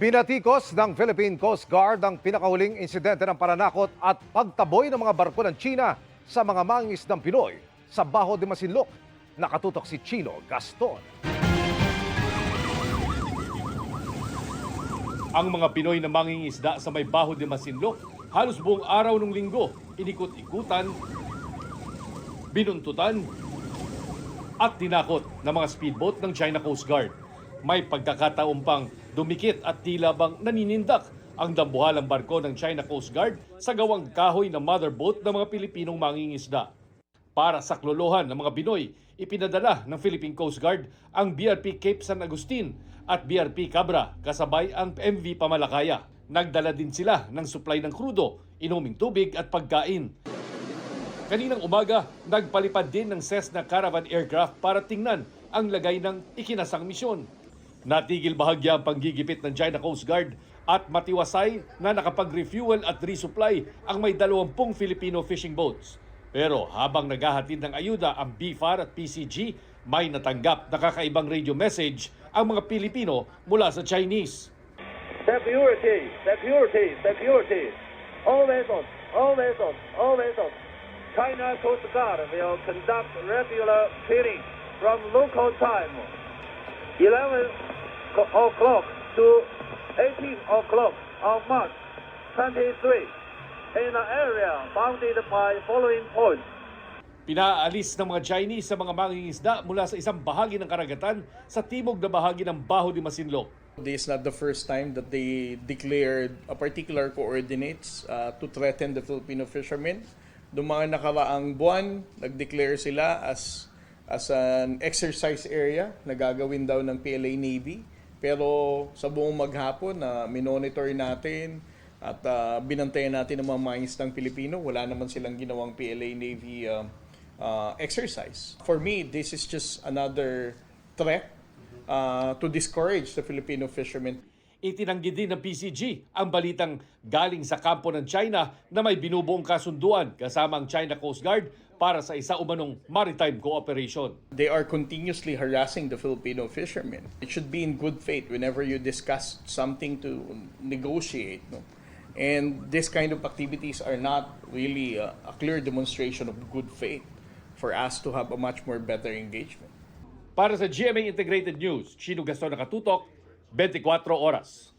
Binatikos ng Philippine Coast Guard ang pinakahuling insidente ng pananakot at pagtaboy ng mga barko ng China sa mga mangingisdang Pinoy sa Baho de Masinloc. Nakatutok si Chino Gaston. Ang mga Pinoy na mangingisda sa may Baho de Masinloc, halos buong araw ng linggo, inikot-ikutan, binuntutan, at tinakot ng mga speedboat ng China Coast Guard. May pagkakataon pang dumikit at tila bang naninindak ang dambuhalang barko ng China Coast Guard sa gawang kahoy na motherboat ng mga Pilipinong mangingisda. Para sa klolohan ng mga Pinoy, ipinadala ng Philippine Coast Guard ang BRP Cape San Agustin at BRP Cabra kasabay ang MV Pamalakaya. Nagdala din sila ng supply ng krudo, inuming tubig at pagkain. Kaninang umaga, nagpalipad din ng Cessna Caravan aircraft para tingnan ang lagay ng ikinasang misyon. Natigil bahagya ang panggigipit ng China Coast Guard at matiwasay na nakapag-refuel at resupply ang may 20 Filipino fishing boats. Pero habang naghahatid ng ayuda ang BFAR at PCG, may natanggap na kakaibang radio message ang mga Pilipino mula sa Chinese. Security, security, security. All vessels, all vessels, all vessels. China Coast Guard will conduct regular training from local time 11 o'clock to 18 o'clock on March 23 in an area bounded by following points. Pinaalis ng mga Chinese sa mga mangingisda mula sa isang bahagi ng karagatan sa timog na bahagi ng Baho de Masinloc. This is not the first time that they declared a particular coordinates to threaten the Filipino fishermen. Noong mga nakaraang buwan, nag-declare sila as an exercise area na gagawin daw ng PLA Navy. Pero sa buong maghapon na minonitor natin at binantayan natin ng mga mangingisdang Pilipino, wala naman silang ginawang PLA Navy exercise. For me, this is just another threat to discourage the Filipino fishermen. Itinanggi din ng PCG ang balitang galing sa kampo ng China na may binubuong kasunduan kasama ang China Coast Guard para sa isa umanong maritime cooperation. They are continuously harassing the Filipino fishermen. It should be in good faith whenever you discuss something to negotiate. No? And this kind of activities are not really a clear demonstration of good faith for us to have a much more better engagement. Para sa GMA Integrated News, Chino Gaston, Nakatutok, 24 Oras.